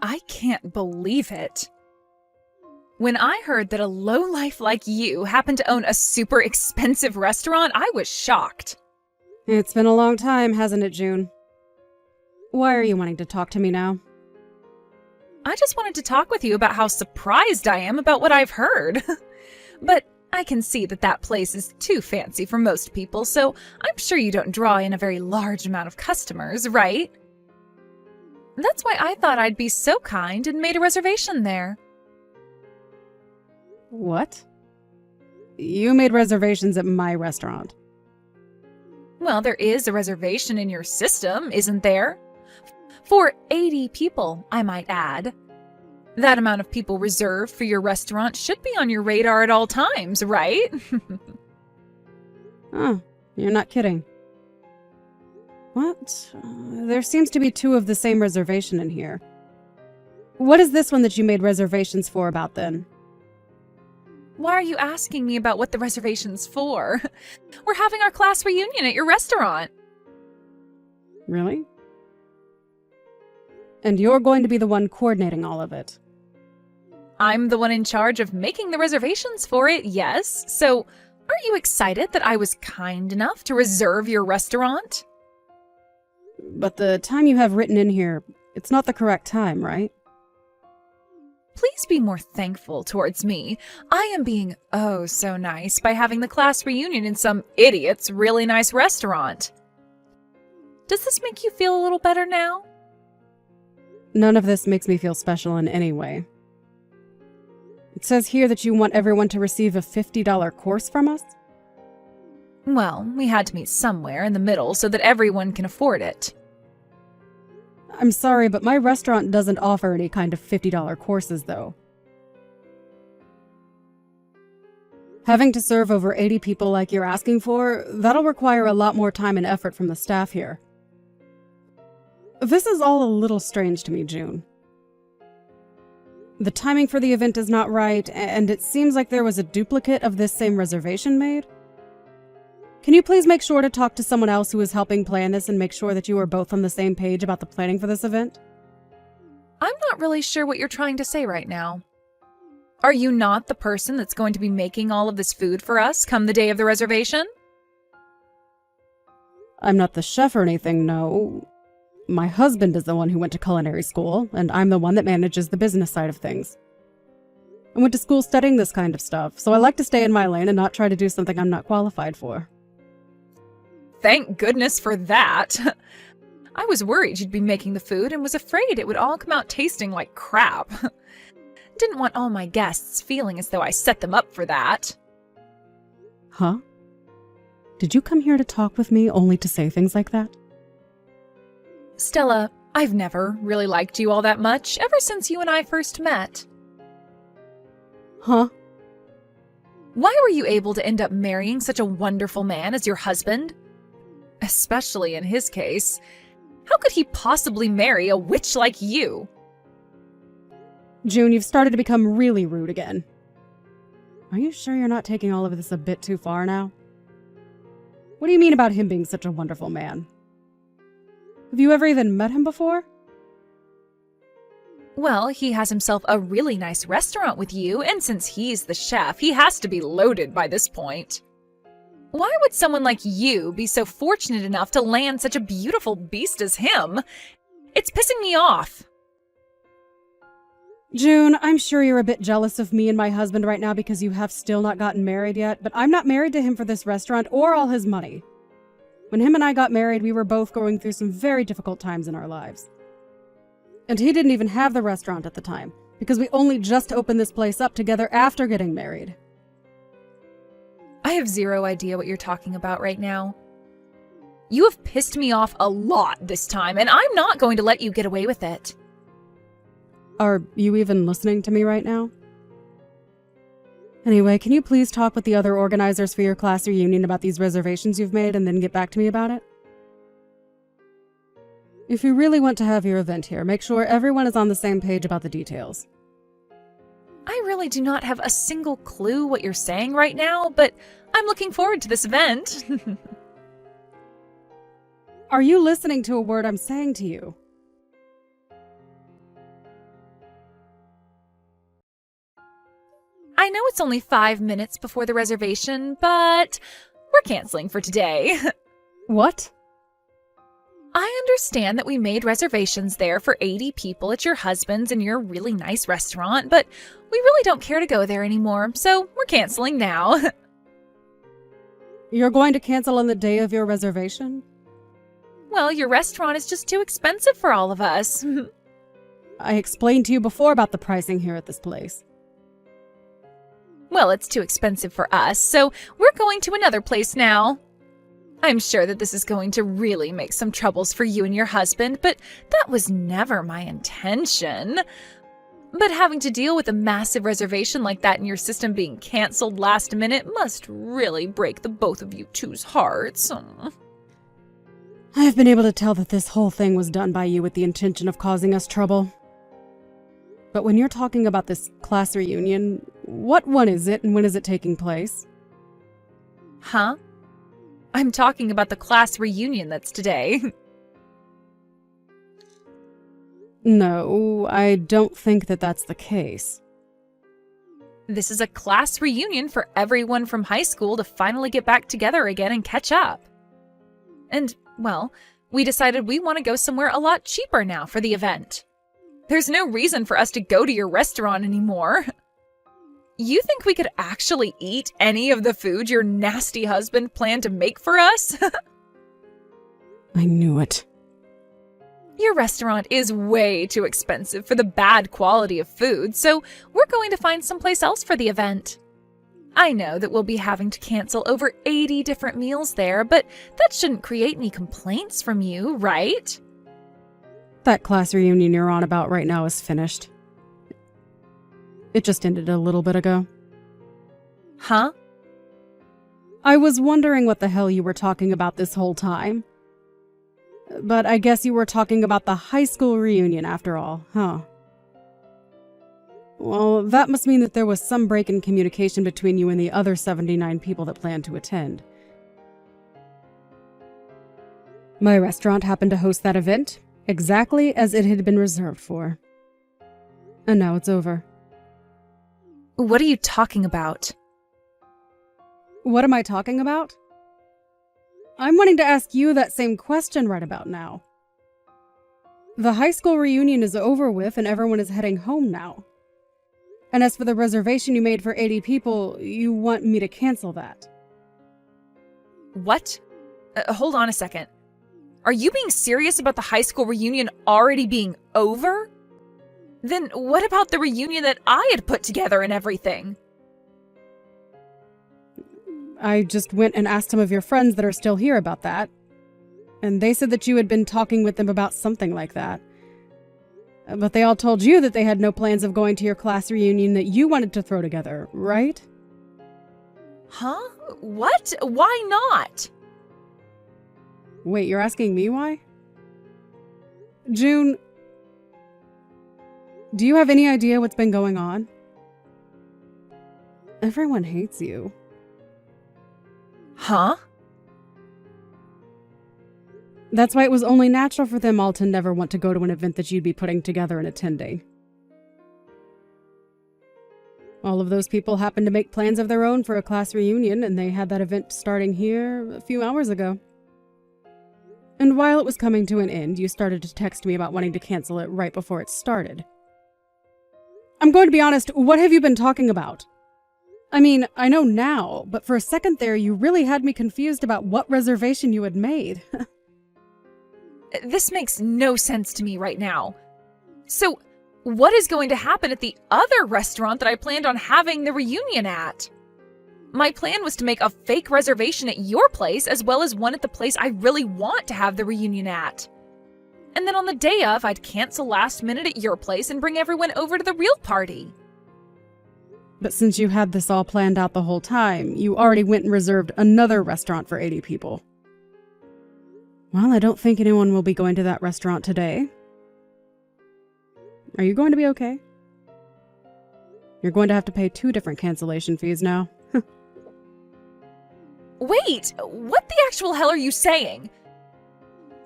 I can't believe it. When I heard that a lowlife like you happened to own a super expensive restaurant, I was shocked. It's been a long time, hasn't it, June? Why are you wanting to talk to me now? I just wanted to talk with you about how surprised I am about what I've heard. But I can see that place is too fancy for most people, so I'm sure you don't draw in a very large amount of customers, right? That's why I thought I'd be so kind and made a reservation there. What? You made reservations at my restaurant. Well, there is a reservation in your system, isn't there? For 80 people, I might add. That amount of people reserved for your restaurant should be on your radar at all times, right? Oh, you're not kidding. What? There seems to be 2 of the same reservation in here. What is this one that you made reservations for about then? Why are you asking me about what the reservation's for? We're having our class reunion at your restaurant. Really? And you're going to be the one coordinating all of it. I'm the one in charge of making the reservations for it, yes. So, aren't you excited that I was kind enough to reserve your restaurant? But the time you have written in here, it's not the correct time, right? Please be more thankful towards me. I am being oh so nice by having the class reunion in some idiot's really nice restaurant. Does this make you feel a little better now? None of this makes me feel special in any way. It says here that you want everyone to receive a $50 course from us? Well, we had to meet somewhere in the middle so that everyone can afford it. I'm sorry, but my restaurant doesn't offer any kind of $50 courses, though. Having to serve over 80 people like you're asking for, that'll require a lot more time and effort from the staff here. This is all a little strange to me, June. The timing for the event is not right, and it seems like there was a duplicate of this same reservation made. Can you please make sure to talk to someone else who is helping plan this and make sure that you are both on the same page about the planning for this event? I'm not really sure what you're trying to say right now. Are you not the person that's going to be making all of this food for us come the day of the reservation? I'm not the chef or anything, no. My husband is the one who went to culinary school, and I'm the one that manages the business side of things. I went to school studying this kind of stuff, so I like to stay in my lane and not try to do something I'm not qualified for. Thank goodness for that. I was worried you'd be making the food and was afraid it would all come out tasting like crap. Didn't want all my guests feeling as though I set them up for that. Huh? Did you come here to talk with me only to say things like that? Stella, I've never really liked you all that much ever since you and I first met. Huh? Why were you able to end up marrying such a wonderful man as your husband? Especially in his case. How could he possibly marry a witch like you? June, you've started to become really rude again. Are you sure you're not taking all of this a bit too far now? What do you mean about him being such a wonderful man? Have you ever even met him before? Well, he has himself a really nice restaurant with you, and since he's the chef, he has to be loaded by this point. Why would someone like you be so fortunate enough to land such a beautiful beast as him? It's pissing me off. June, I'm sure you're a bit jealous of me and my husband right now because you have still not gotten married yet, but I'm not married to him for this restaurant or all his money. When him and I got married, we were both going through some very difficult times in our lives. And he didn't even have the restaurant at the time, because we only just opened this place up together after getting married. I have zero idea what you're talking about right now. You have pissed me off a lot this time, and I'm not going to let you get away with it. Are you even listening to me right now? Anyway, can you please talk with the other organizers for your class reunion about these reservations you've made and then get back to me about it? If you really want to have your event here, make sure everyone is on the same page about the details. I really do not have a single clue what you're saying right now, but I'm looking forward to this event. Are you listening to a word I'm saying to you? I know it's only 5 minutes before the reservation, but we're canceling for today. What? I understand that we made reservations there for 80 people at your husband's and your really nice restaurant, but we really don't care to go there anymore, so we're canceling now. You're going to cancel on the day of your reservation? Well, your restaurant is just too expensive for all of us. I explained to you before about the pricing here at this place. Well, it's too expensive for us, so we're going to another place now. I'm sure that this is going to really make some troubles for you and your husband, but that was never my intention. But having to deal with a massive reservation like that in your system being canceled last minute must really break the both of you two's hearts. I have been able to tell that this whole thing was done by you with the intention of causing us trouble. But when you're talking about this class reunion, what one is it and when is it taking place? Huh? I'm talking about the class reunion that's today. No, I don't think that that's the case. This is a class reunion for everyone from high school to finally get back together again and catch up. And, well, we decided we want to go somewhere a lot cheaper now for the event. There's no reason for us to go to your restaurant anymore. You think we could actually eat any of the food your nasty husband planned to make for us? I knew it. Your restaurant is way too expensive for the bad quality of food, so we're going to find someplace else for the event. I know that we'll be having to cancel over 80 different meals there, but that shouldn't create any complaints from you, right? That class reunion you're on about right now is finished. It just ended a little bit ago. Huh? I was wondering what the hell you were talking about this whole time. But I guess you were talking about the high school reunion after all, huh? Well, that must mean that there was some break in communication between you and the other 79 people that planned to attend. My restaurant happened to host that event, exactly as it had been reserved for. And now it's over. What are you talking about? What am I talking about? I'm wanting to ask you that same question right about now. The high school reunion is over with and everyone is heading home now. And as for the reservation you made for 80 people, you want me to cancel that. What? Hold on a second. Are you being serious about the high school reunion already being over? Then what about the reunion that I had put together and everything? I just went and asked some of your friends that are still here about that. And they said that you had been talking with them about something like that. But they all told you that they had no plans of going to your class reunion that you wanted to throw together, right? Huh? What? Why not? Wait, you're asking me why? June, do you have any idea what's been going on? Everyone hates you. Huh? That's why it was only natural for them all to never want to go to an event that you'd be putting together and attending. All of those people happened to make plans of their own for a class reunion, and they had that event starting here a few hours ago. And while it was coming to an end, you started to text me about wanting to cancel it right before it started. I'm going to be honest, what have you been talking about? I mean, I know now, but for a second there, you really had me confused about what reservation you had made. This makes no sense to me right now. So, what is going to happen at the other restaurant that I planned on having the reunion at? My plan was to make a fake reservation at your place as well as one at the place I really want to have the reunion at. And then on the day of, I'd cancel last minute at your place and bring everyone over to the real party. But since you had this all planned out the whole time, you already went and reserved another restaurant for 80 people. Well, I don't think anyone will be going to that restaurant today. Are you going to be okay? You're going to have to pay 2 different cancellation fees now. Wait, what the actual hell are you saying?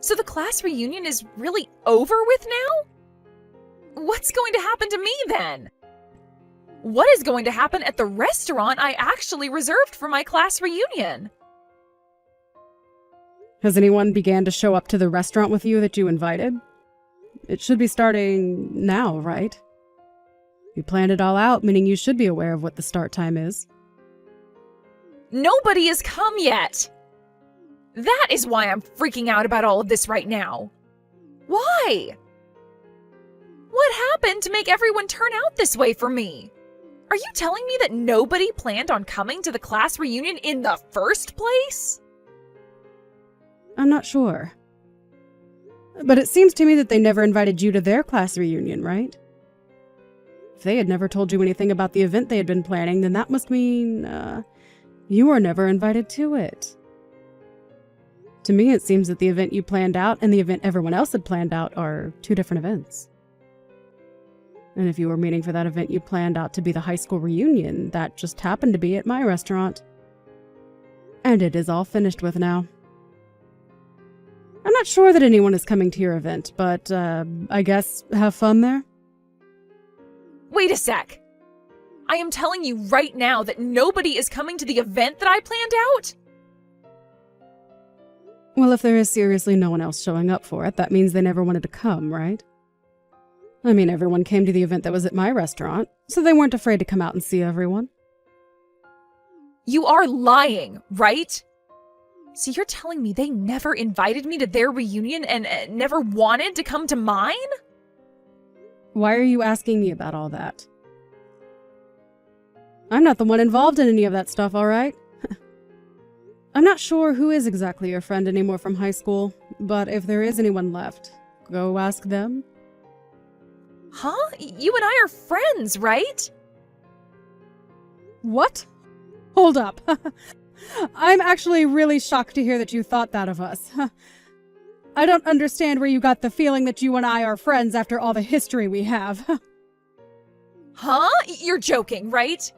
So the class reunion is really over with now? What's going to happen to me then? What is going to happen at the restaurant I actually reserved for my class reunion? Has anyone began to show up to the restaurant with you that you invited? It should be starting now, right? You planned it all out, meaning you should be aware of what the start time is. Nobody has come yet! That is why I'm freaking out about all of this right now. Why? What happened to make everyone turn out this way for me? Are you telling me that nobody planned on coming to the class reunion in the first place? I'm not sure. But it seems to me that they never invited you to their class reunion, right? If they had never told you anything about the event they had been planning, then that must mean, you were never invited to it. To me, it seems that the event you planned out and the event everyone else had planned out are two different events. And if you were meaning for that event you planned out to be the high school reunion, that just happened to be at my restaurant. And it is all finished with now. I'm not sure that anyone is coming to your event, but, I guess have fun there? Wait a sec. I am telling you right now that nobody is coming to the event that I planned out? Well, if there is seriously no one else showing up for it, that means they never wanted to come, right? I mean, everyone came to the event that was at my restaurant, so they weren't afraid to come out and see everyone. You are lying, right? So you're telling me they never invited me to their reunion and never wanted to come to mine? Why are you asking me about all that? I'm not the one involved in any of that stuff, all right? I'm not sure who is exactly your friend anymore from high school, but if there is anyone left, go ask them. Huh? You and I are friends, right? What? Hold up. I'm actually really shocked to hear that you thought that of us. I don't understand where you got the feeling that you and I are friends after all the history we have. Huh? You're joking, right?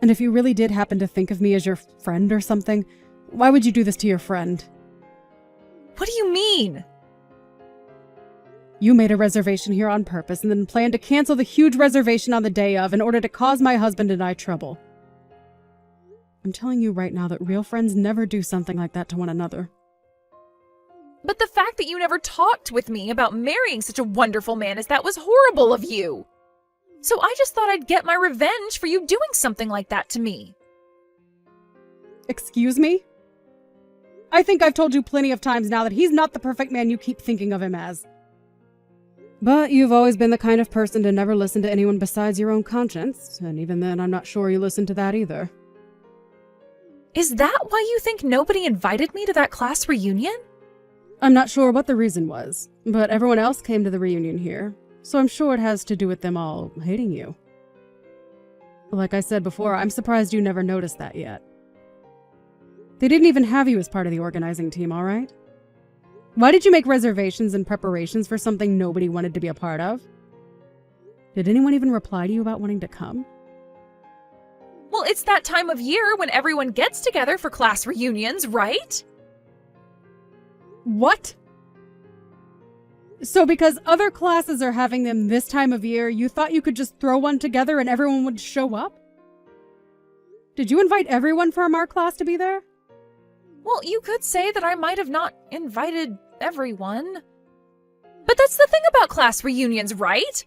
And if you really did happen to think of me as your friend or something, why would you do this to your friend? What do you mean? You made a reservation here on purpose and then planned to cancel the huge reservation on the day of in order to cause my husband and I trouble. I'm telling you right now that real friends never do something like that to one another. But the fact that you never talked with me about marrying such a wonderful man as that was horrible of you. So I just thought I'd get my revenge for you doing something like that to me. Excuse me? I think I've told you plenty of times now that he's not the perfect man you keep thinking of him as. But you've always been the kind of person to never listen to anyone besides your own conscience, and even then I'm not sure you listen to that either. Is that why you think nobody invited me to that class reunion? I'm not sure what the reason was, but everyone else came to the reunion here, so I'm sure it has to do with them all hating you. Like I said before, I'm surprised you never noticed that yet. They didn't even have you as part of the organizing team, all right? Why did you make reservations and preparations for something nobody wanted to be a part of? Did anyone even reply to you about wanting to come? Well, it's that time of year when everyone gets together for class reunions, right? What? So because other classes are having them this time of year, you thought you could just throw one together and everyone would show up? Did you invite everyone from our class to be there? Well, you could say that I might have not invited everyone. But that's the thing about class reunions, right?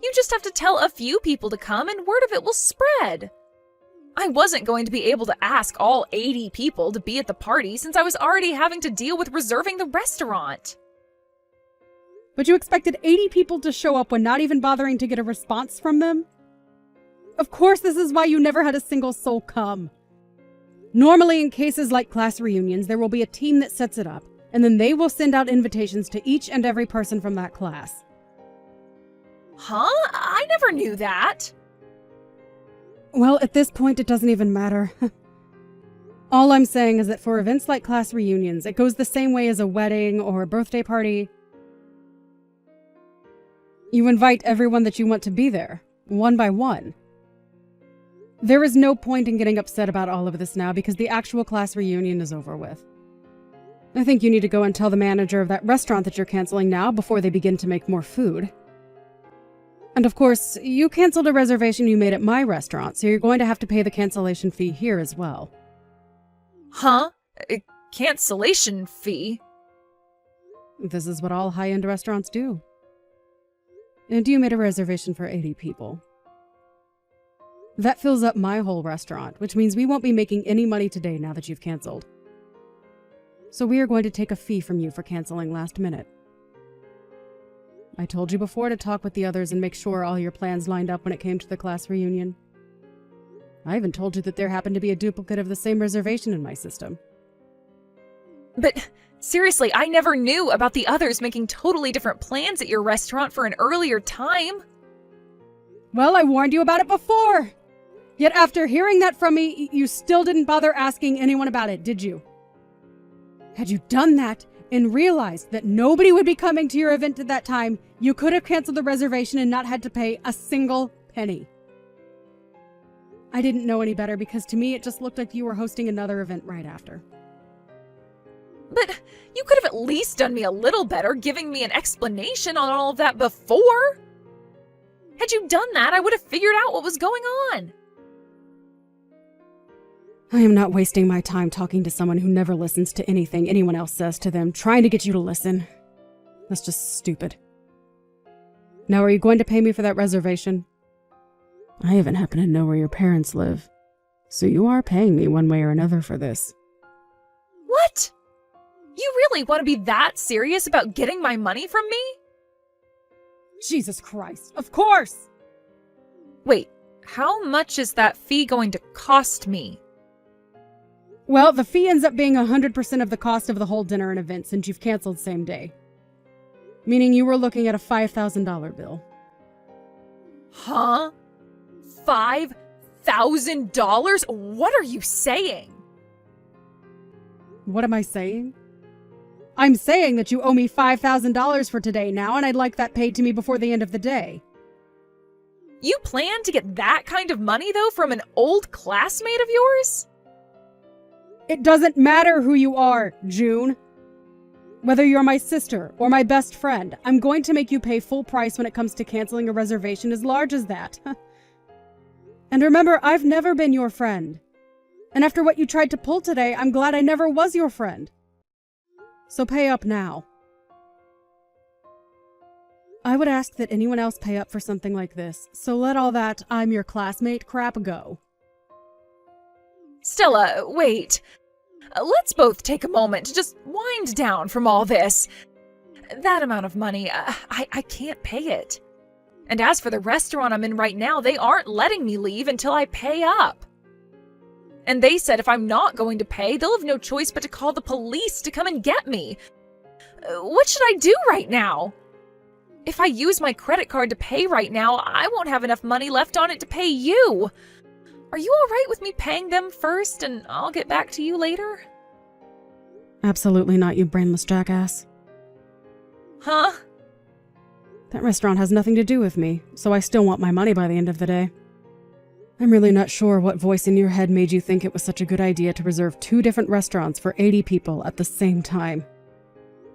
You just have to tell a few people to come and word of it will spread. I wasn't going to be able to ask all 80 people to be at the party since I was already having to deal with reserving the restaurant. But you expected 80 people to show up when not even bothering to get a response from them? Of course, this is why you never had a single soul come. Normally, in cases like class reunions, there will be a team that sets it up, and then they will send out invitations to each and every person from that class. Huh? I never knew that. Well, at this point, it doesn't even matter. All I'm saying is that for events like class reunions, it goes the same way as a wedding or a birthday party. You invite everyone that you want to be there, one by one. There is no point in getting upset about all of this now because the actual class reunion is over with. I think you need to go and tell the manager of that restaurant that you're canceling now before they begin to make more food. And of course, you canceled a reservation you made at my restaurant, so you're going to have to pay the cancellation fee here as well. Huh? A cancellation fee? This is what all high-end restaurants do. And you made a reservation for 80 people. That fills up my whole restaurant, which means we won't be making any money today now that you've canceled. So we are going to take a fee from you for canceling last minute. I told you before to talk with the others and make sure all your plans lined up when it came to the class reunion. I even told you that there happened to be a duplicate of the same reservation in my system. But seriously, I never knew about the others making totally different plans at your restaurant for an earlier time. Well, I warned you about it before! Yet after hearing that from me, you still didn't bother asking anyone about it, did you? Had you done that and realized that nobody would be coming to your event at that time, you could have canceled the reservation and not had to pay a single penny. I didn't know any better because to me it just looked like you were hosting another event right after. But you could have at least done me a little better, giving me an explanation on all of that before. Had you done that, I would have figured out what was going on. I am not wasting my time talking to someone who never listens to anything anyone else says to them, trying to get you to listen. That's just stupid. Now, are you going to pay me for that reservation? I even happen to know where your parents live, so you are paying me one way or another for this. What? You really want to be that serious about getting my money from me? Jesus Christ, of course! Wait, how much is that fee going to cost me? Well, the fee ends up being 100% of the cost of the whole dinner and event since you've canceled same day. Meaning you were looking at a $5,000 bill. Huh? $5,000? What are you saying? What am I saying? I'm saying that you owe me $5,000 for today now, and I'd like that paid to me before the end of the day. You plan to get that kind of money, though, from an old classmate of yours? It doesn't matter who you are, June. Whether you're my sister or my best friend, I'm going to make you pay full price when it comes to canceling a reservation as large as that. And remember, I've never been your friend. And after what you tried to pull today, I'm glad I never was your friend. So pay up now. I would ask that anyone else pay up for something like this, so let all that I'm your classmate crap go. Stella, wait. Let's both take a moment to just wind down from all this. That amount of money, I can't pay it. And as for the restaurant I'm in right now, they aren't letting me leave until I pay up. And they said if I'm not going to pay, they'll have no choice but to call the police to come and get me. What should I do right now? If I use my credit card to pay right now, I won't have enough money left on it to pay you. Are you all right with me paying them first and I'll get back to you later? Absolutely not, you brainless jackass. Huh? That restaurant has nothing to do with me, so I still want my money by the end of the day. I'm really not sure what voice in your head made you think it was such a good idea to reserve 2 different restaurants for 80 people at the same time.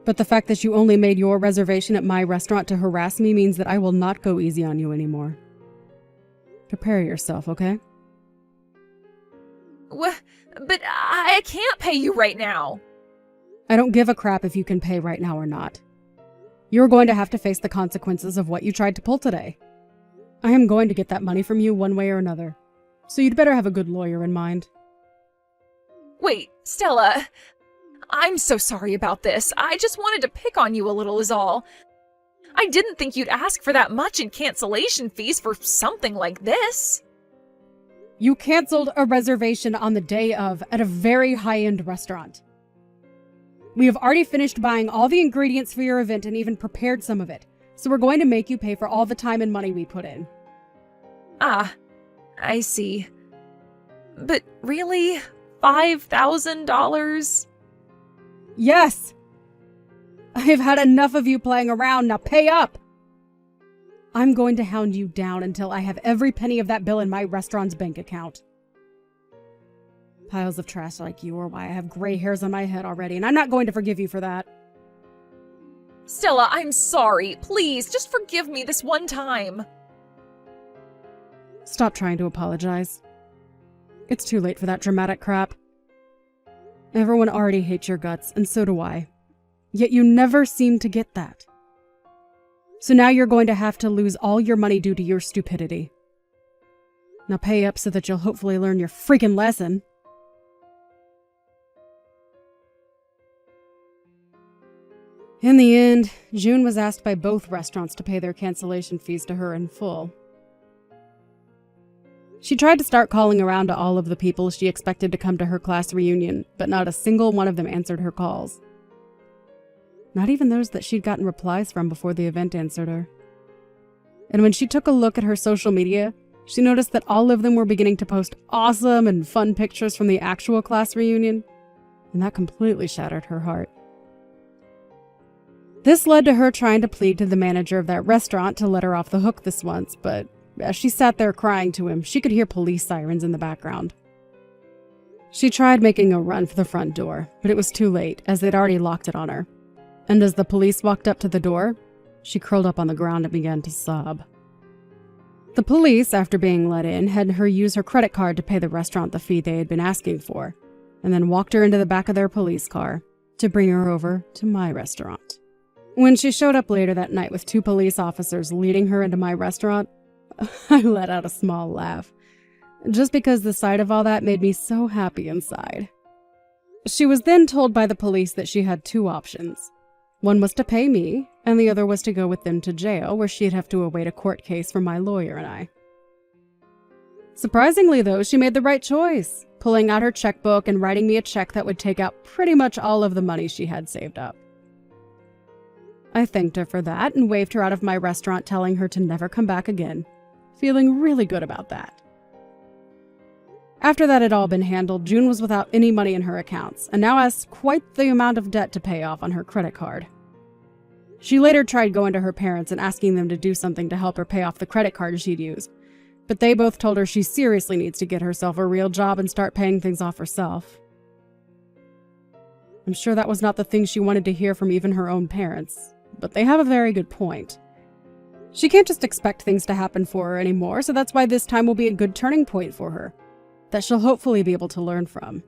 But the fact that you only made your reservation at my restaurant to harass me means that I will not go easy on you anymore. Prepare yourself, okay? But I can't pay you right now. I don't give a crap if you can pay right now or not. You're going to have to face the consequences of what you tried to pull today. I am going to get that money from you one way or another, so you'd better have a good lawyer in mind. Wait, Stella. I'm so sorry about this. I just wanted to pick on you a little is all. I didn't think you'd ask for that much in cancellation fees for something like this. You canceled a reservation on the day of at a very high-end restaurant. We have already finished buying all the ingredients for your event and even prepared some of it, so we're going to make you pay for all the time and money we put in. Ah, I see. But really? $5,000? Yes! I've had enough of you playing around, now pay up! I'm going to hound you down until I have every penny of that bill in my restaurant's bank account. Piles of trash like you are why I have gray hairs on my head already, and I'm not going to forgive you for that. Stella, I'm sorry. Please, just forgive me this one time. Stop trying to apologize. It's too late for that dramatic crap. Everyone already hates your guts, and so do I. Yet you never seem to get that. So now you're going to have to lose all your money due to your stupidity. Now pay up so that you'll hopefully learn your freaking lesson. In the end, June was asked by both restaurants to pay their cancellation fees to her in full. She tried to start calling around to all of the people she expected to come to her class reunion, but not a single one of them answered her calls. Not even those that she'd gotten replies from before the event answered her. And when she took a look at her social media, she noticed that all of them were beginning to post awesome and fun pictures from the actual class reunion, and that completely shattered her heart. This led to her trying to plead to the manager of that restaurant to let her off the hook this once, but as she sat there crying to him, she could hear police sirens in the background. She tried making a run for the front door, but it was too late, as they'd already locked it on her. And as the police walked up to the door, she curled up on the ground and began to sob. The police, after being let in, had her use her credit card to pay the restaurant the fee they had been asking for, and then walked her into the back of their police car to bring her over to my restaurant. When she showed up later that night with 2 police officers leading her into my restaurant, I let out a small laugh, just because the sight of all that made me so happy inside. She was then told by the police that she had 2 options. One was to pay me, and the other was to go with them to jail, where she'd have to await a court case for my lawyer and I. Surprisingly, though, she made the right choice, pulling out her checkbook and writing me a check that would take out pretty much all of the money she had saved up. I thanked her for that and waved her out of my restaurant, telling her to never come back again, feeling really good about that. After that had all been handled, June was without any money in her accounts, and now has quite the amount of debt to pay off on her credit card. She later tried going to her parents and asking them to do something to help her pay off the credit card she'd used, but they both told her she seriously needs to get herself a real job and start paying things off herself. I'm sure that was not the thing she wanted to hear from even her own parents, but they have a very good point. She can't just expect things to happen for her anymore, so that's why this time will be a good turning point for her that she'll hopefully be able to learn from.